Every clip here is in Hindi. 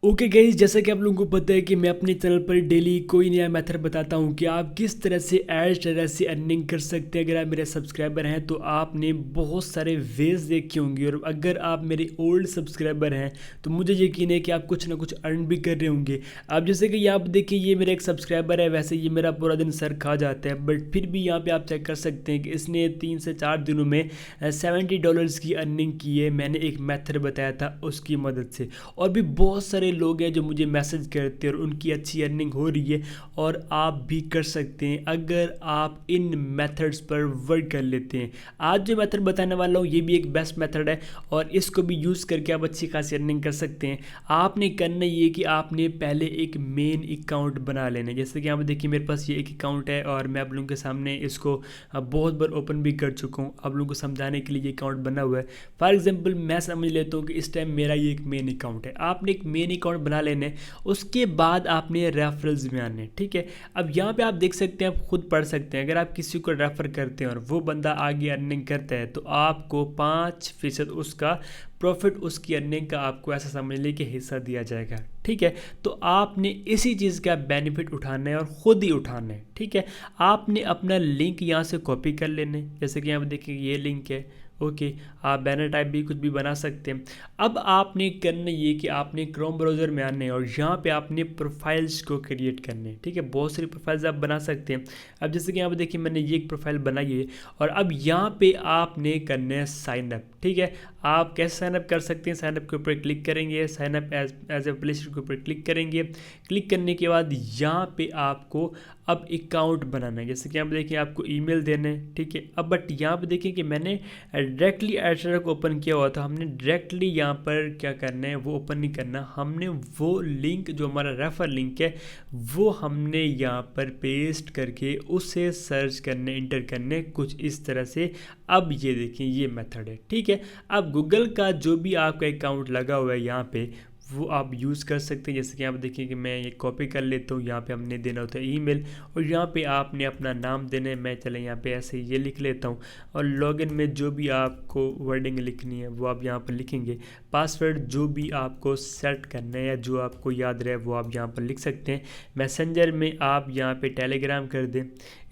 ओके गाइस, जैसा कि आप लोगों को पता है कि मैं अपने चैनल पर डेली कोई नया मेथड बताता हूं कि आप किस तरह से एड तरह से अर्निंग कर सकते हैं। अगर आप मेरे सब्सक्राइबर हैं तो आपने बहुत सारे वेज देखे होंगे, और अगर आप मेरे ओल्ड सब्सक्राइबर हैं तो मुझे यकीन है कि आप कुछ ना कुछ अर्न भी कर रहे होंगे। आप जैसे कि यहाँ पर देखिए, ये मेरा एक सब्सक्राइबर है। वैसे ये मेरा पूरा दिन सर खा जाता है, बट फिर भी यहाँ पर आप चेक कर सकते हैं कि इसने 3 से 4 दिनों में $70 की अर्निंग की है। मैंने एक मेथड बताया था उसकी मदद से, और भी बहुत सारे लोग हैं जो मुझे मैसेज करते हैं और उनकी अच्छी अर्निंग हो रही है, और आप भी कर सकते हैं अगर आप इन मेथड्स पर वर्क कर लेते हैं। आज जो मेथड बताने वाला हूँ ये भी एक बेस्ट मेथड है, और इसको भी यूज़ करके आप अच्छी खासी अर्निंग कर सकते हैं। आपने करना ये कि आपने पहले एक मेन अकाउंट बना लेना है। जैसे कि यहाँ पर देखिए, मेरे पास ये एक अकाउंट है और मैं आप लोगों के सामने इसको बहुत बार ओपन भी कर चुका हूँ। आप लोगों को समझाने के लिए ये अकाउंट बना हुआ है। फॉर एग्जाम्पल मैं समझ लेता हूँ कि इस टाइम मेरा ये एक मेन अकाउंट है। आपने एक मेन अकाउंट बना लेने, उसके बाद आपने रेफरल्स में आने। ठीक है, अब यहाँ पे आप देख सकते हैं, आप खुद पढ़ सकते हैं। अगर आप किसी को रेफर करते हैं और वो बंदा आगे अर्निंग करता है तो आपको 5% उसका प्रॉफिट, उसकी अर्निंग का आपको ऐसा समझ लीजिए कि हिस्सा दिया जाएगा। ठीक है, तो आपने इसी चीज़ का बेनिफिट उठाना है और ख़ुद ही उठाना है। ठीक है, आपने अपना लिंक यहाँ से कॉपी कर लेने। जैसे कि यहाँ पर देखिए ये लिंक है। ओके, आप बैनर टाइप भी कुछ भी बना सकते हैं। अब आपने करना ये कि आपने क्रोम ब्राउज़र में आने और यहाँ पे आपने प्रोफाइल्स को क्रिएट करने। ठीक है, बहुत सारी प्रोफाइल्स आप बना सकते हैं। अब जैसे कि यहाँ पे देखिए, मैंने ये एक प्रोफाइल बनाई है, और अब यहाँ पे आपने करना है साइन अप। ठीक है, आप कैसे साइन अप कर सकते हैं? साइन अप के ऊपर क्लिक करेंगे, साइन अप एज ए प्लेसर के ऊपर क्लिक करेंगे। क्लिक करने के बाद यहाँ पे आपको अब अकाउंट बनाना है। जैसे कि यहाँ पे देखिए, आपको ईमेल देना है। ठीक है, अब बट यहाँ पे देखिए कि मैंने डायरेक्टली एडस्टॉक ओपन किया हुआ था। हमने डायरेक्टली यहाँ पर क्या करना है, वो ओपन नहीं करना। हमने वो लिंक जो हमारा रेफर लिंक है वो हमने यहाँ पर पेस्ट करके उसे सर्च करने, इंटर करने कुछ इस तरह से। अब ये देखिए, ये मेथड है। ठीक है, अब गूगल का जो भी आपका अकाउंट लगा हुआ है यहाँ पे वो आप यूज़ कर सकते हैं। जैसे कि आप देखिए कि मैं ये कॉपी कर लेता हूँ। यहाँ पे हमने देना होता है ईमेल, और यहाँ पे आपने अपना नाम देना है। मैं चले यहाँ पे ऐसे ये लिख लेता हूँ, और लॉगिन में जो भी आपको वर्डिंग लिखनी है वो आप यहाँ पर लिखेंगे। पासवर्ड जो भी आपको सेट करना है या जो आपको याद रहे वो आप यहाँ पर लिख सकते हैं। मैसेंजर में आप यहाँ पे टेलीग्राम कर दें।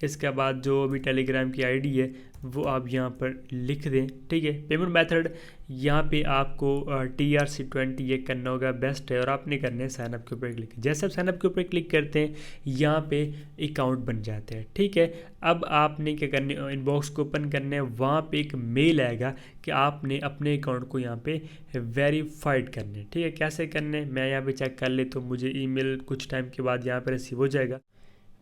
इसके बाद जो भी टेलीग्राम की आईडी है वो आप यहाँ पर लिख दें। ठीक है, पेमेंट मेथड यहाँ पे आपको TRC20 ये करना होगा, बेस्ट है, और आपने करना है साइनअप के ऊपर क्लिक। जैसे आप साइनअप के ऊपर क्लिक करते हैं यहाँ पे अकाउंट बन जाते हैं। ठीक है, अब आपने क्या करना है, इनबॉक्स को ओपन करना है। वहाँ पे एक मेल आएगा कि आपने अपने अकाउंट को यहाँ पे वेरीफाइड करना है। ठीक है, कैसे करना है मैं यहाँ पे चेक कर ले तो मुझे ईमेल कुछ टाइम के बाद यहाँ पर रिसीव हो जाएगा।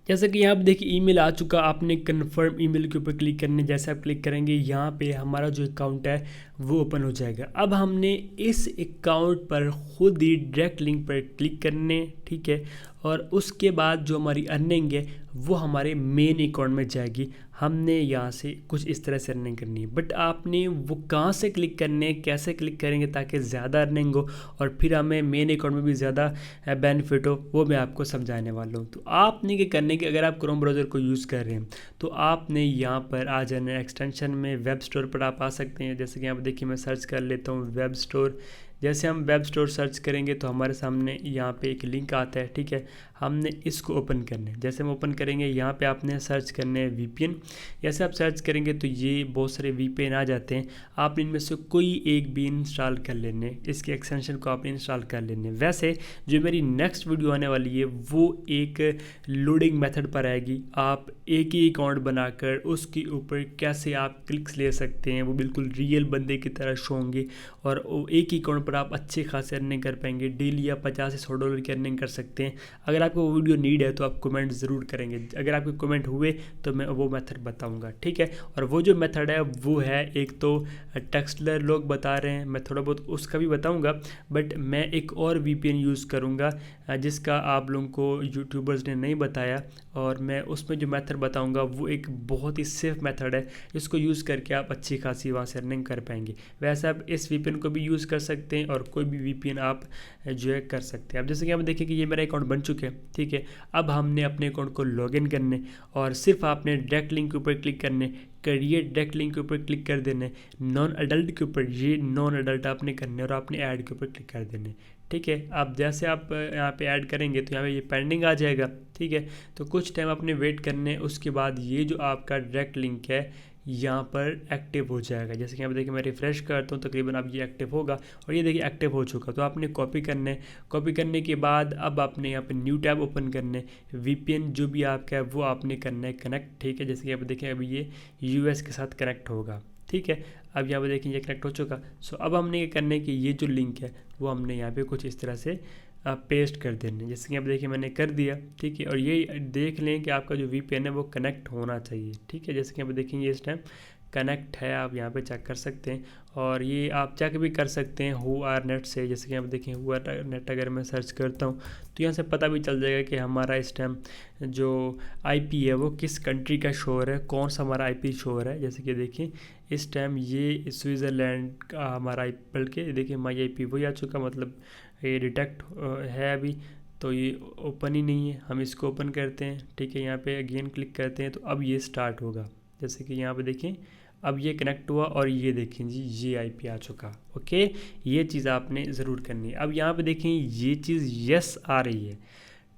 जैसे कि यहाँ पे देखिए ईमेल आ चुका। आपने कन्फर्म ईमेल के ऊपर क्लिक करने, जैसे आप क्लिक करेंगे यहाँ पे हमारा जो अकाउंट है वो ओपन हो जाएगा। अब हमने इस अकाउंट पर खुद ही डायरेक्ट लिंक पर क्लिक करने। ठीक है, और उसके बाद जो हमारी अर्निंग है वो हमारे मेन अकाउंट में जाएगी। हमने यहाँ से कुछ इस तरह से अर्निंग करनी है, बट आपने वो कहाँ से क्लिक करने, कैसे क्लिक करेंगे ताकि ज़्यादा अर्निंग हो और फिर हमें मेन अकाउंट में भी ज़्यादा बेनिफिट हो, वो मैं आपको समझाने वाला हूँ। तो आपने क्या करने कि अगर आप क्रोम ब्राउज़र को यूज़ कर रहे हैं तो आपने यहाँ पर आ जाना है एक्सटेंशन में। वेब स्टोर पर आप आ सकते हैं। जैसे कि यहाँ पर देखिए, मैं सर्च कर लेता हूँ वेब स्टोर। जैसे हम वेब स्टोर सर्च करेंगे तो हमारे सामने यहाँ पे एक लिंक आता है। ठीक है, हमने इसको ओपन करना है। जैसे हम ओपन करेंगे यहाँ पे आपने सर्च करना है VPN। जैसे आप सर्च करेंगे तो ये बहुत सारे VPN आ जाते हैं। आप इनमें से कोई एक भी इंस्टॉल कर लेने, इसके एक्सटेंशन को आप इंस्टॉल कर लेने। वैसे जो मेरी नेक्स्ट वीडियो आने वाली है वो एक लोडिंग मेथड पर आएगी। आप एक ही अकाउंट बनाकर उसके ऊपर कैसे आप क्लिक्स ले सकते हैं, वो बिल्कुल रियल बंदे की तरह शो होंगे, और एक ही अकाउंट पर आप अच्छे खासे अर्निंग कर पाएंगे। डेली आप $50 से $100 की अर्निंग कर सकते हैं। अगर आपको वो वीडियो नीड है तो आप कमेंट ज़रूर करेंगे। अगर आपके कमेंट हुए तो मैं वो मेथड बताऊंगा। ठीक है, और वो जो मेथड है वो है, एक तो टेक्सलर लोग बता रहे हैं, मैं थोड़ा बहुत उसका भी बताऊंगा, बट मैं एक और VPN यूज़ करूंगा जिसका आप लोगों को यूट्यूबर्स ने नहीं बताया, और मैं उसमें जो मेथड बताऊंगा वो एक बहुत ही सेफ मेथड है जिसको यूज़ करके आप अच्छी खासी वहाँ से अर्निंग कर पाएंगे। वैसे आप इस VPN को भी यूज़ कर सकते हैं और कोई भी VPN आप जो है कर सकते हैं। अब जैसे कि आप देखिए कि ये मेरा अकाउंट बन चुके हैं। ठीक है, अब हमने अपने अकाउंट को लॉगिन करने, और सिर्फ आपने डायरेक्ट लिंक के ऊपर क्लिक करने, क्रिएट डायरेक्ट लिंक के ऊपर क्लिक कर देने, नॉन अडल्ट के ऊपर, ये नॉन अडल्ट आपने करने और आपने ऐड के ऊपर क्लिक कर देने। ठीक है। आप जैसे आप यहाँ पे ऐड करेंगे तो यहाँ पे ये पेंडिंग आ जाएगा, ठीक है। तो कुछ टाइम आपने वेट करने, उसके बाद ये जो आपका डायरेक्ट लिंक है यहाँ पर एक्टिव हो जाएगा। जैसे कि यहाँ पे देखिए मैं रिफ़्रेश करता हूँ, तकरीबन अब ये एक्टिव होगा और ये देखिए एक्टिव हो चुका। तो आपने कॉपी करने के बाद अब आपने यहाँ पे न्यू टैब ओपन करने, वीपीएन जो भी आपका है वो आपने करना है कनेक्ट, ठीक है। जैसे कि यहाँ पे देखें अभी ये यूएस के साथ कनेक्ट होगा, ठीक है। अब यहाँ पे देखें ये कनेक्ट हो चुका। सो अब हमने ये करना है कि ये जो लिंक है वो हमने यहाँ पे कुछ इस तरह से पेस्ट कर देने। जैसे कि आप देखिए मैंने कर दिया, ठीक है। और ये देख लें कि आपका जो वीपीएन है वो कनेक्ट होना चाहिए, ठीक है। जैसे कि आप देखेंगे इस टाइम कनेक्ट है, आप यहाँ पे चेक कर सकते हैं। और ये आप चेक भी कर सकते हैं हु आर नेट से। जैसे कि आप देखें हु आर नेट अगर मैं सर्च करता हूँ तो यहाँ से पता भी चल जाएगा कि हमारा इस टाइम जो आईपी है वो किस कंट्री का शो हो रहा है, कौन सा हमारा आईपी शो हो रहा है। जैसे कि देखिए इस टाइम ये स्विट्ज़रलैंड का हमारा आई, बल्कि देखिए माई आईपी वही आ चुका, मतलब ये डिटेक्ट है अभी, तो ये ओपन ही नहीं है। हम इसको ओपन करते हैं, ठीक है। यहाँ पे अगेन क्लिक करते हैं तो अब ये स्टार्ट होगा। जैसे कि यहाँ पे देखें अब ये कनेक्ट हुआ और ये देखें जी ये आईपी आ चुका, ओके। ये चीज़ आपने ज़रूर करनी है। अब यहाँ पे देखें ये चीज़ यस आ रही है,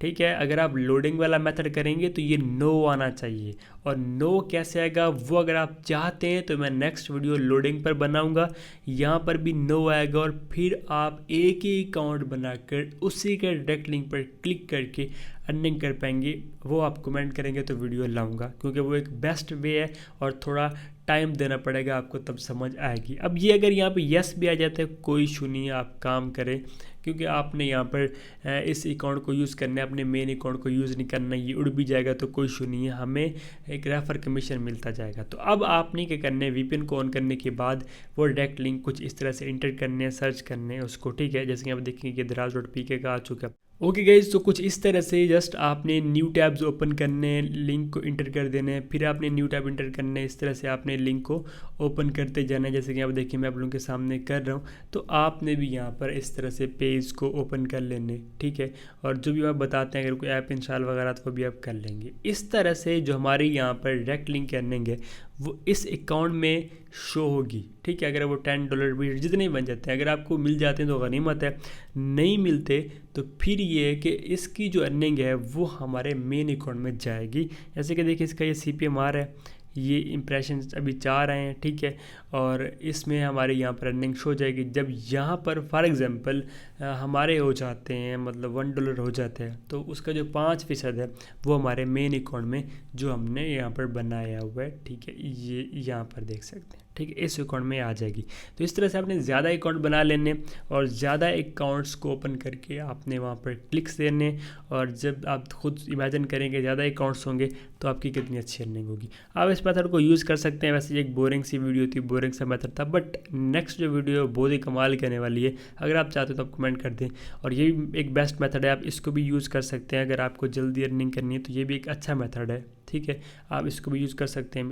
ठीक है। अगर आप लोडिंग वाला मेथड करेंगे तो ये नो आना चाहिए। और नो कैसे आएगा वो अगर आप चाहते हैं तो मैं नेक्स्ट वीडियो लोडिंग पर बनाऊंगा, यहाँ पर भी नो आएगा। और फिर आप एक ही अकाउंट बनाकर उसी के डायरेक्ट लिंक पर क्लिक करके अर्निंग कर पाएंगे। वो आप कमेंट करेंगे तो वीडियो लाऊंगा, क्योंकि वो एक बेस्ट वे है और थोड़ा टाइम देना पड़ेगा आपको, तब समझ आएगी। अब ये अगर यहाँ पे यस भी आ जाता है कोई इशू नहीं है, आप काम करें, क्योंकि आपने यहाँ पर इस अकाउंट को यूज़ करना है, अपने मेन अकाउंट को यूज़ नहीं करना। ये उड़ भी जाएगा तो कोई इशू नहीं है, हमें एक रेफर कमीशन मिलता जाएगा। तो अब आपने क्या करना है, वीपीएन को ऑन करने के बाद वो डायरेक्ट लिंक कुछ इस तरह से इंटर करने हैं, सर्च करने हैं उसको, ठीक है। जैसे कि आप देखेंगे दराज.pk का आ चुका। ओके गाइज, तो कुछ इस तरह से जस्ट आपने न्यू टैब्स ओपन करने, लिंक को इंटर कर देने, फिर आपने न्यू टैब इंटर करने, इस तरह से आपने लिंक को ओपन करते जाना है। जैसे कि आप देखिए मैं आप लोगों के सामने कर रहा हूँ, तो आपने भी यहाँ पर इस तरह से पेज को ओपन कर लेने, ठीक है। और जो भी आप बताते हैं अगर कोई ऐप इंस्टॉल वगैरह तो भी आप कर लेंगे। इस तरह से जो हमारी यहाँ पर डायरेक्ट लिंक अर्निंग है वो इस अकाउंट में शो होगी, ठीक है। अगर वो $10 भी जितने बन जाते हैं, अगर आपको मिल जाते हैं तो गनीमत है, नहीं मिलते तो फिर ये है कि इसकी जो अर्निंग है वो हमारे मेन अकाउंट में जाएगी। जैसे कि देखिए इसका ये CPM है, ये इंप्रेशन अभी 4 आए हैं, ठीक है। और इसमें हमारे यहाँ पर अर्निंग शो जाएगी। जब यहाँ पर फॉर एग्जांपल हमारे हो जाते हैं, मतलब $1 हो जाते हैं, तो उसका जो 5% है वो हमारे मेन अकाउंट में जो हमने यहाँ पर बनाया हुआ है, ठीक है, ये यहाँ पर देख सकते हैं, ठीक है, इस अकाउंट में आ जाएगी। तो इस तरह से आपने ज़्यादा अकाउंट बना लेने और ज़्यादा अकाउंट्स को ओपन करके आपने वहाँ पर क्लिक्स देने। और जब आप खुद इमेजिन करेंगे ज़्यादा अकाउंट्स होंगे तो आपकी कितनी अच्छी अर्निंग होगी। आप इस मेथड को यूज़ कर सकते हैं। वैसे ये एक बोरिंग सी वीडियो थी, बोरिंग सा मेथड था, बट नेक्स्ट जो वीडियो बहुत ही कमाल करने वाली है। अगर आप चाहते हो तो आप कमेंट कर दें। और ये भी एक बेस्ट मेथड है, आप इसको भी यूज़ कर सकते हैं। अगर आपको जल्दी अर्निंग करनी है तो ये भी एक अच्छा मेथड है, ठीक है, आप इसको भी यूज़ कर सकते हैं।